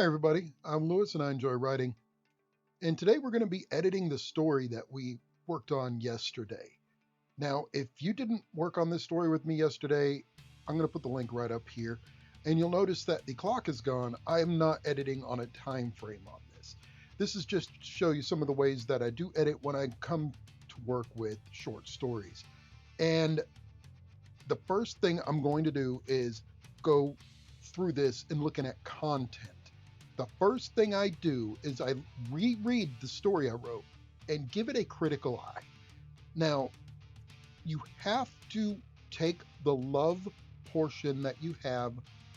Hi, everybody. I'm Lewis and I enjoy writing. And today we're going to be editing the story that we worked on yesterday. Now, if you didn't work on this story with me yesterday, I'm going to put the link right up here. And you'll notice that the clock is gone. I am not editing on a time frame on this. This is just to show you some of the ways that I do edit when I come to work with short stories. And the first thing I'm going to do is go through this and looking at content. The first thing I do is I reread the story I wrote and give it a critical eye. Now, you have to take the love portion that you have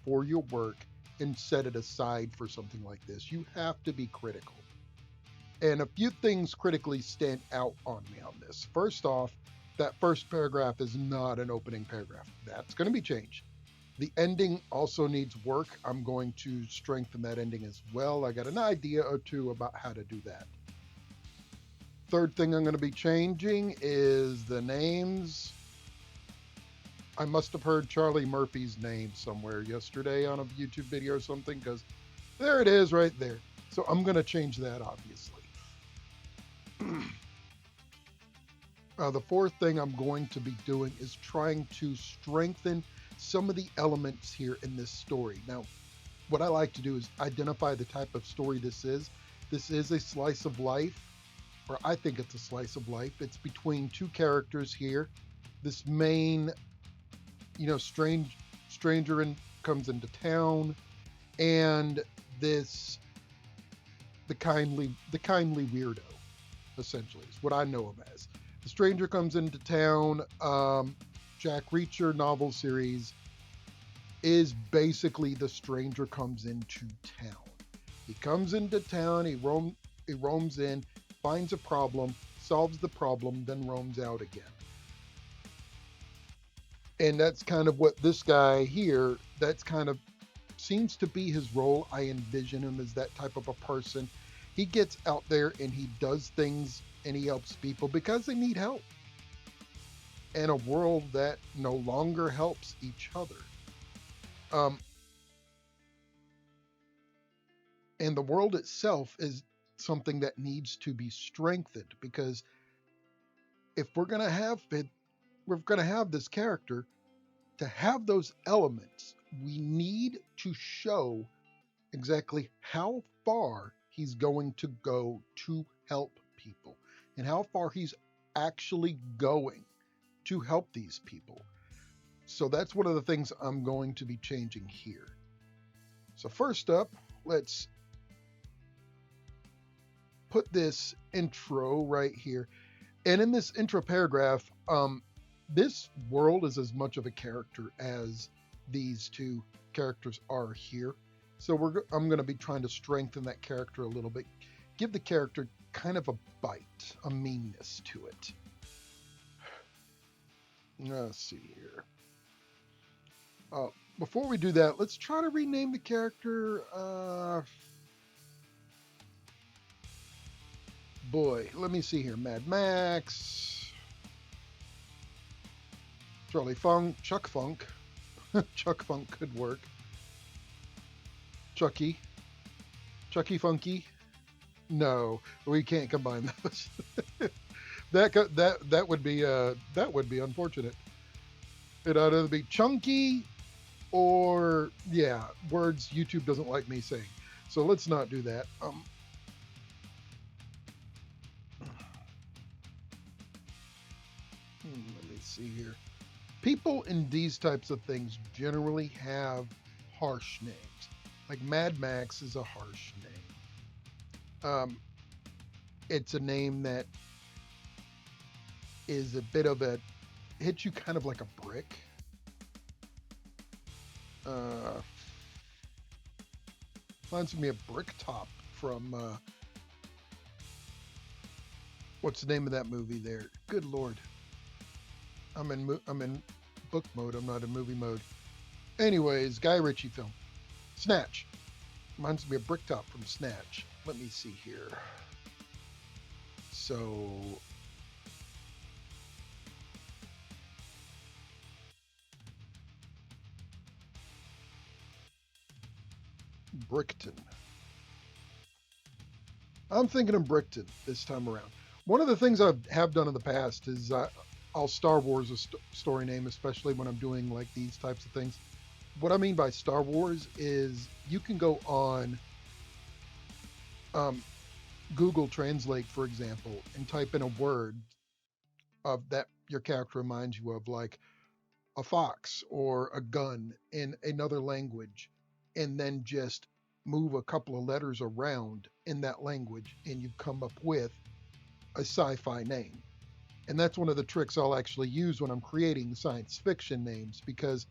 for your work and set it aside for something like this. You have to be critical. And a few things critically stand out on me on this. First off, that first paragraph is not an opening paragraph. That's going to be changed. The ending also needs work. I'm going to strengthen that ending as well. I got an idea or two about how to do that. Third thing I'm going to be changing is the names. I must have heard Charlie Murphy's name somewhere yesterday on a YouTube video or something because there it is right there. So I'm going to change that, obviously. The fourth thing I'm going to be doing is trying to strengthen some of the elements here in this story. Now, what I like to do is identify the type of story this is. This is a slice of life, or I think it's a slice of life. It's between two characters here. This main, stranger comes into town, and this the kindly weirdo, essentially, is what I know him as. The stranger comes into town. Jack Reacher novel series is basically the stranger comes into town. He comes into town, he roams in, finds a problem, solves the problem, then roams out again. And that's kind of what this guy here, that's kind of seems to be his role. I envision him as that type of a person. He gets out there and he does things and he helps people because they need help in a world that no longer helps each other. Um, and the world itself is something that needs to be strengthened because if we're going to have it, we're going to have this character to have those elements. We need to show exactly how far he's going to go to help people and how far he's actually going to help these people. So that's one of the things I'm going to be changing here. So first up, let's put this intro right here. And in this intro paragraph, this world is as much of a character as these two characters are here. So I'm going to be trying to strengthen that character a little bit, give the character kind of a bite, a meanness to it. Let's see here. Before we do that, let's try to rename the character. Boy, let me see here. Mad Max, Charlie Funk, Chuck Funk. Chuck Funk could work. Chucky, Chucky Funky. No, we can't combine those. That would be unfortunate. It ought to be chunky or yeah, words YouTube doesn't like me saying. So let's not do that. Let me see here. People in these types of things generally have harsh names. Like Mad Max is a harsh name. It's a name that is a bit of a hits you kind of like a brick. Uh, Reminds me of Bricktop from what's the name of that movie? There, good lord, I'm in book mode. I'm not in movie mode. Anyways, Guy Ritchie film, Snatch. Reminds me of Bricktop from Snatch. Let me see here. So Brickton. I'm thinking of Brickton this time around. One of the things I have done in the past is I'll Star Wars a story name, especially when I'm doing like these types of things. What I mean by Star Wars is you can go on um, Google Translate, for example, and type in a word of that your character reminds you of, like a fox or a gun in another language, and then just move a couple of letters around in that language, and you come up with a sci-fi name. And that's one of the tricks I'll actually use when I'm creating science fiction names, because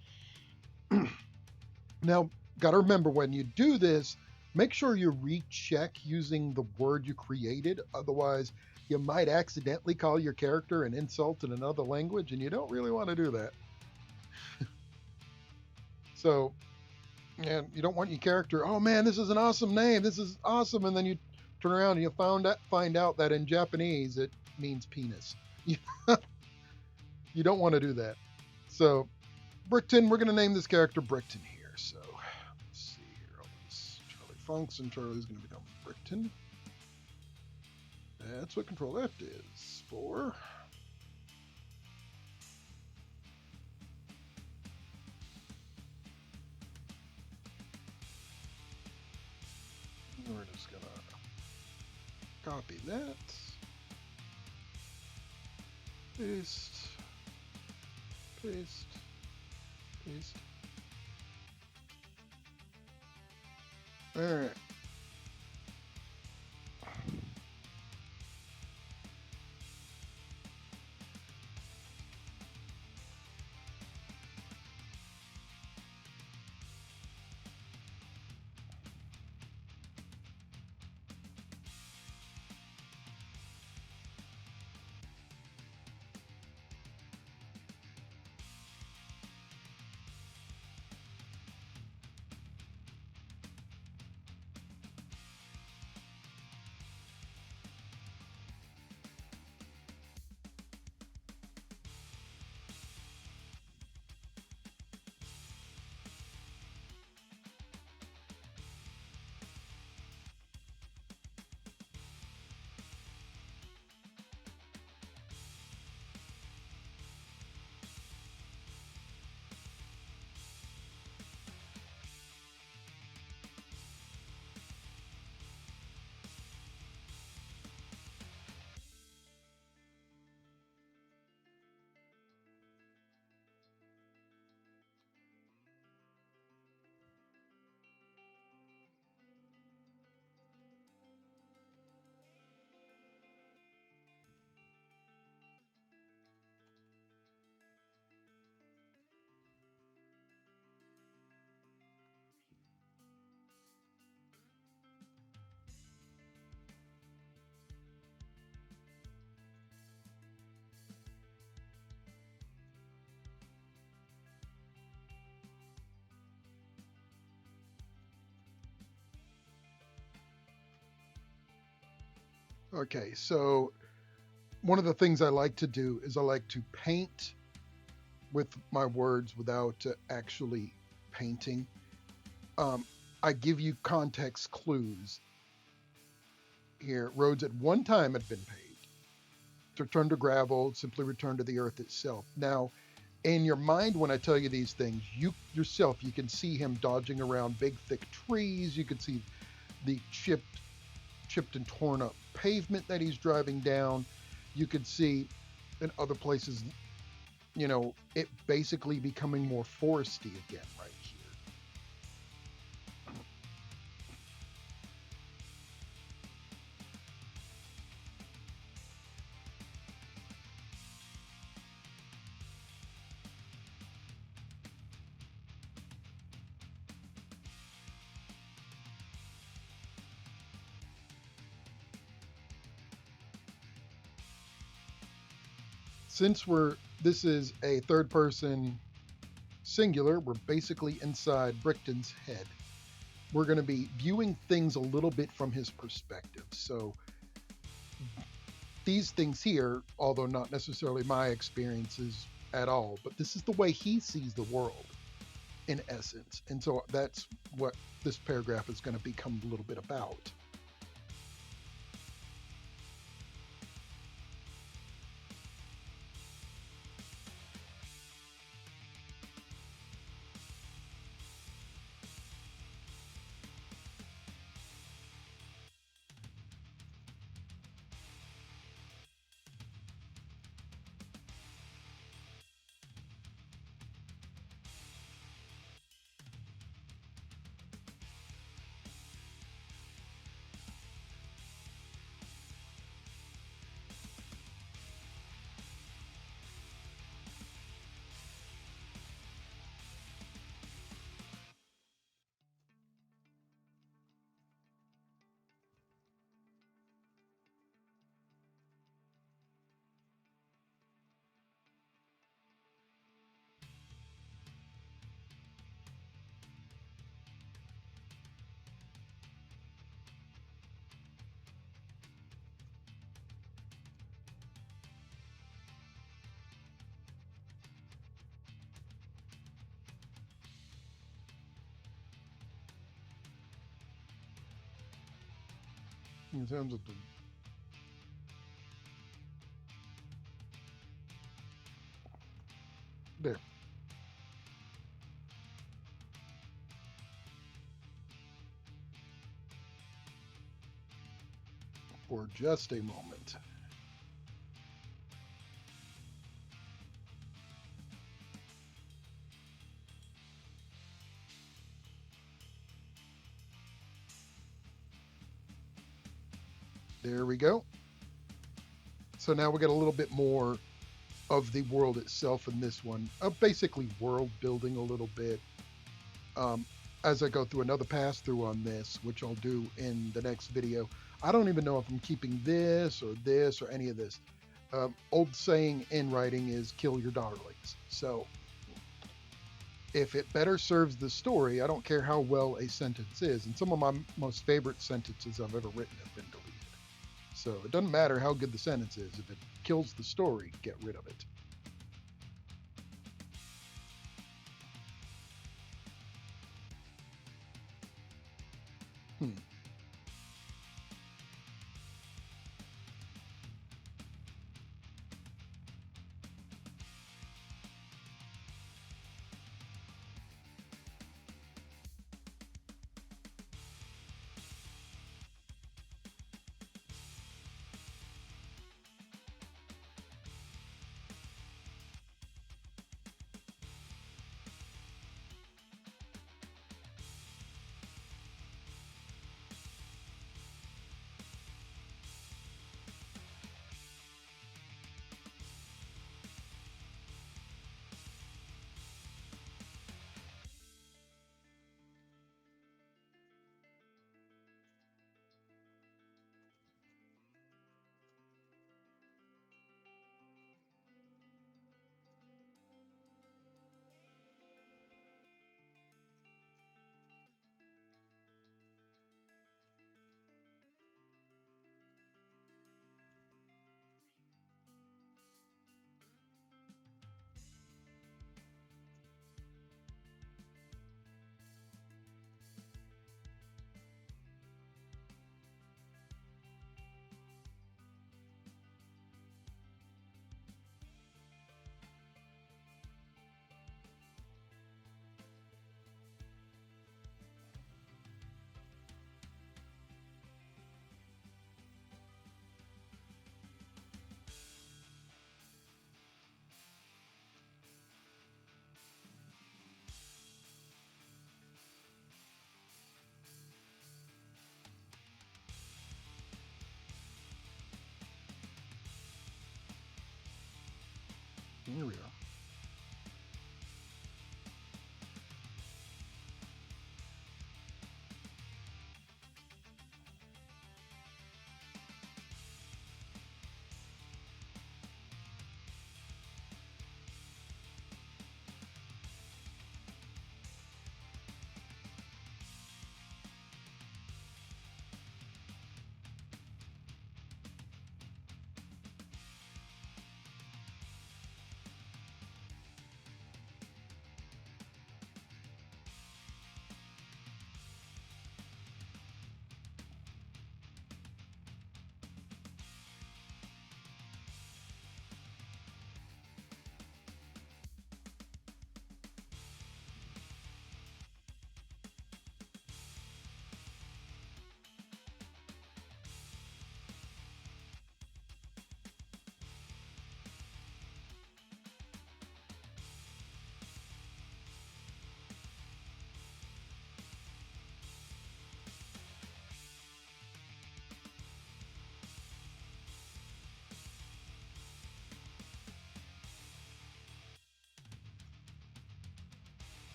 now, got to remember, when you do this, make sure you recheck using the word you created. Otherwise, you might accidentally call your character an insult in another language, and you don't really want to do that. So, and you don't want your character, oh man, this is an awesome name, this is awesome, and then you turn around and you find out that in Japanese it means penis. You don't want to do that. So, Brickton, we're going to name this character Brickton here. So, let's see here. All this Charlie Funks, and Charlie's going to become Brickton. That's what Control F is for. We're just going to copy that. Paste. Paste. Paste. All right. Okay, so one of the things I like to do is I like to paint with my words without actually painting. Um, I give you context clues here. Roads at one time had been paved. To return to gravel, simply return to the earth itself. Now, in your mind, when I tell you these things, you yourself, you can see him dodging around big, thick trees. You can see the chipped and torn up pavement that he's driving down. You could see in other places, it basically becoming more foresty again right here. Since this is a third person singular, we're basically inside Brickton's head. We're going to be viewing things a little bit from his perspective. So these things here, although not necessarily my experiences at all, but this is the way he sees the world in essence. And so that's what this paragraph is going to become a little bit about. In terms of there for just a moment. There we go. So now we got a little bit more of the world itself in this one. Basically, world building a little bit. Um, as I go through another pass through on this, which I'll do in the next video. I don't even know if I'm keeping this or any of this. Old saying in writing is kill your darlings. So if it better serves the story, I don't care how well a sentence is. And some of my most favorite sentences I've ever written have been deleted. So it doesn't matter how good the sentence is. If it kills the story, get rid of it. Hmm. Here we are.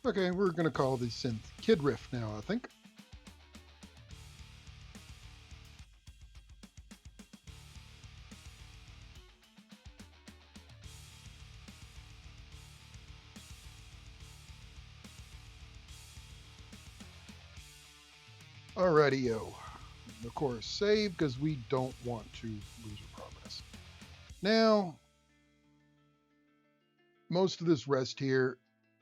Okay, we're going to call the synth Kid Riff now, I think. Alrighty-o. Of course, save because we don't want to lose our progress. Now, most of this rest here.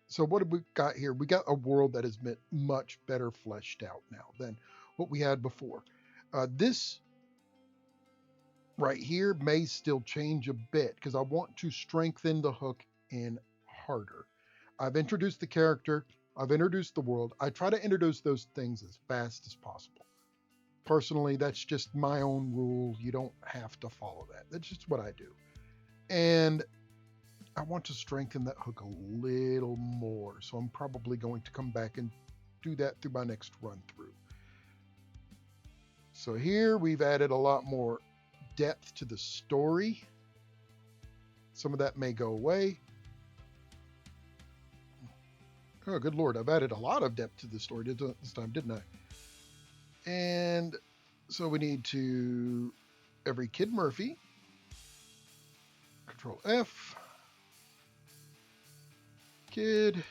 So what have we got here? We got a world that is much better fleshed out now than what we had before. This right here may still change a bit because I want to strengthen the hook in harder. I've introduced the character, I've introduced the world. I try to introduce those things as fast as possible. Personally, that's just my own rule. You don't have to follow that. That's just what I do. And I want to strengthen that hook a little more. So I'm probably going to come back and do that through my next run through. So here we've added a lot more depth to the story. Some of that may go away. Oh, good Lord. I've added a lot of depth to the story this time, didn't I? And so we need to every Kid Murphy. Control F. Kid.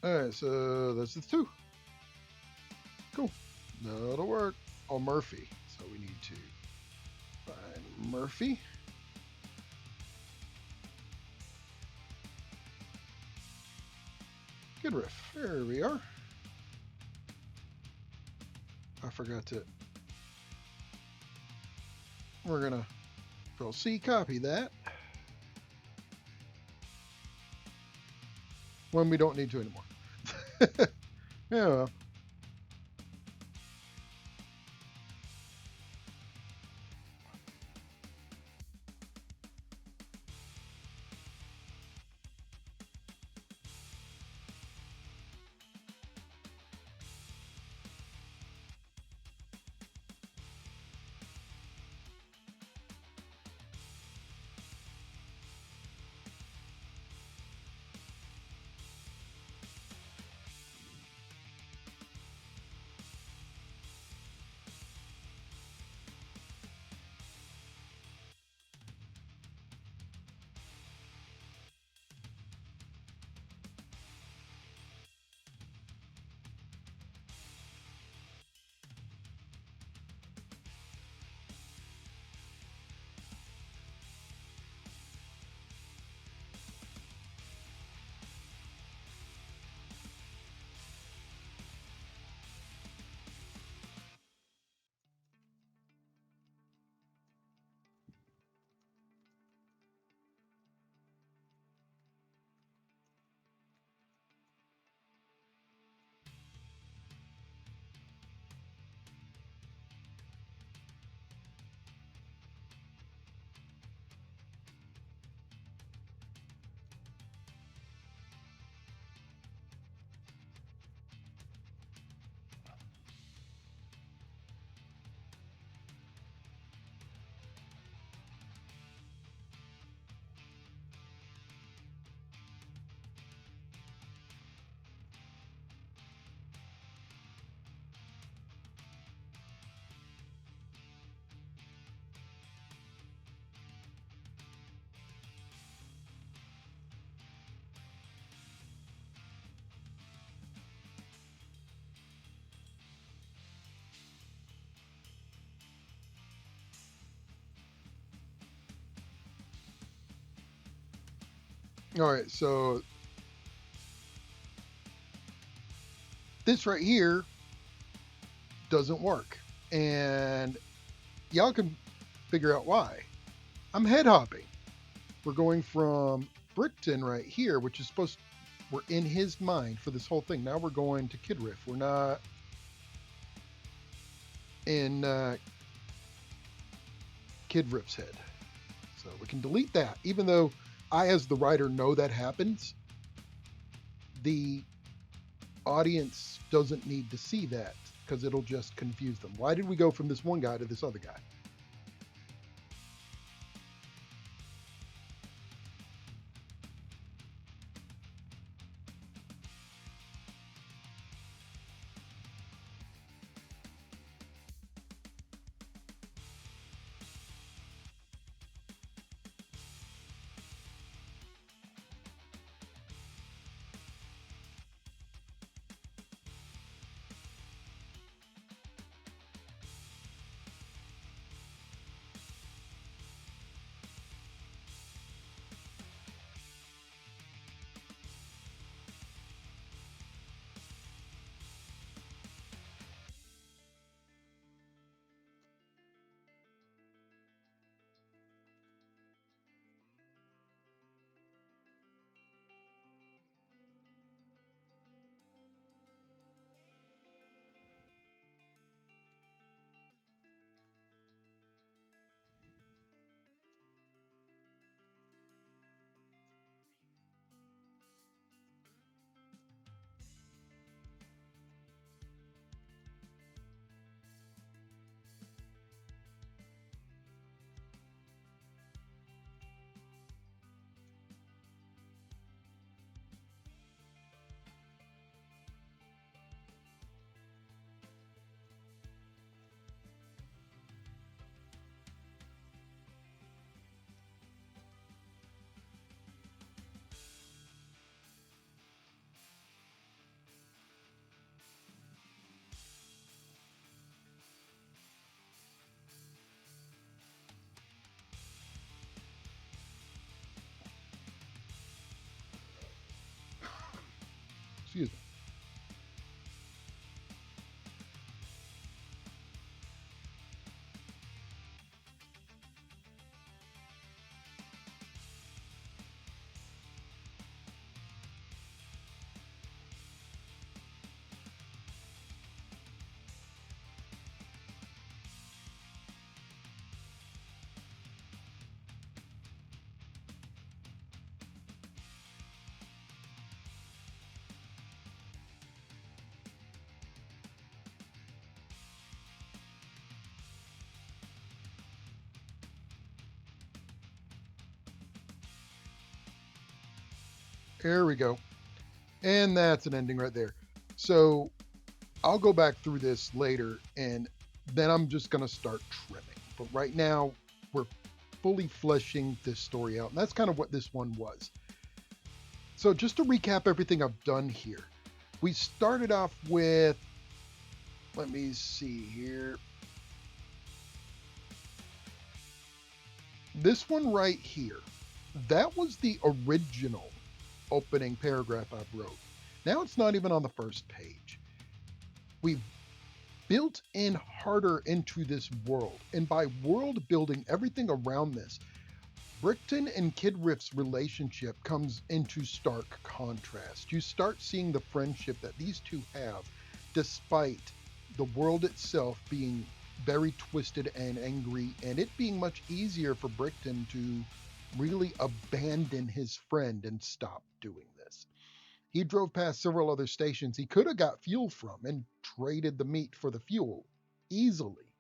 Alright, so that's the two. Cool. That'll work. Oh, Murphy. So we need to find Murphy. Kid Riff. There we are. I forgot to. We're going to Control C, copy that. When we don't need to anymore. Yeah, well. All right, so this right here doesn't work. And y'all can figure out why. I'm head hopping. We're going from Brickton right here, which is supposed we're in his mind for this whole thing. Now we're going to Kid Riff. We're not in Kid Riff's head. So we can delete that. Even though I, as the writer, know that happens, the audience doesn't need to see that because it'll just confuse them. Why did we go from this one guy to this other guy? Excuse me. There we go. And that's an ending right there. So I'll go back through this later and then I'm just going to start trimming. But right now, we're fully fleshing this story out. And that's kind of what this one was. So just to recap everything I've done here, we started off with, let me see here. This one right here, that was the original opening paragraph I wrote. Now it's not even on the first page. We've built in harder into this world, and by world building everything around this, Brickton and Kidriff's relationship comes into stark contrast. You start seeing the friendship that these two have, despite the world itself being very twisted and angry, and it being much easier for Brickton to really abandon his friend and stop doing this. He drove past several other stations he could have got fuel from and traded the meat for the fuel easily,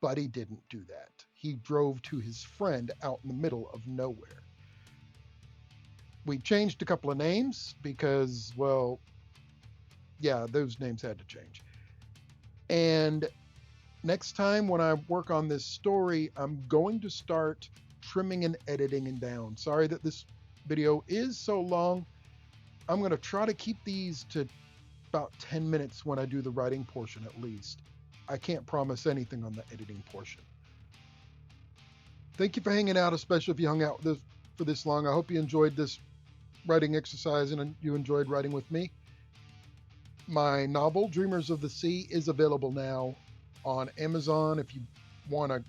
but he didn't do that. He drove to his friend out in the middle of nowhere. We changed a couple of names because, well, yeah, those names had to change. And next time when I work on this story, I'm going to start trimming and editing and down. Sorry that this video is so long. I'm going to try to keep these to about 10 minutes when I do the writing portion at least. I can't promise anything on the editing portion. Thank you for hanging out, especially if you hung out for this long. I hope you enjoyed this writing exercise and you enjoyed writing with me. My novel, Dreamers of the Sea, is available now on Amazon. If you want to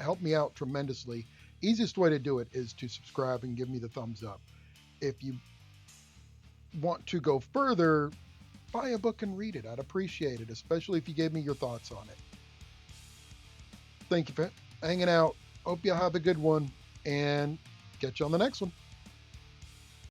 help me out tremendously, easiest way to do it is to subscribe and give me the thumbs up. If you want to go further, buy a book and read it. I'd appreciate it, especially if you gave me your thoughts on it. Thank you for hanging out. Hope you have a good one and catch you on the next one.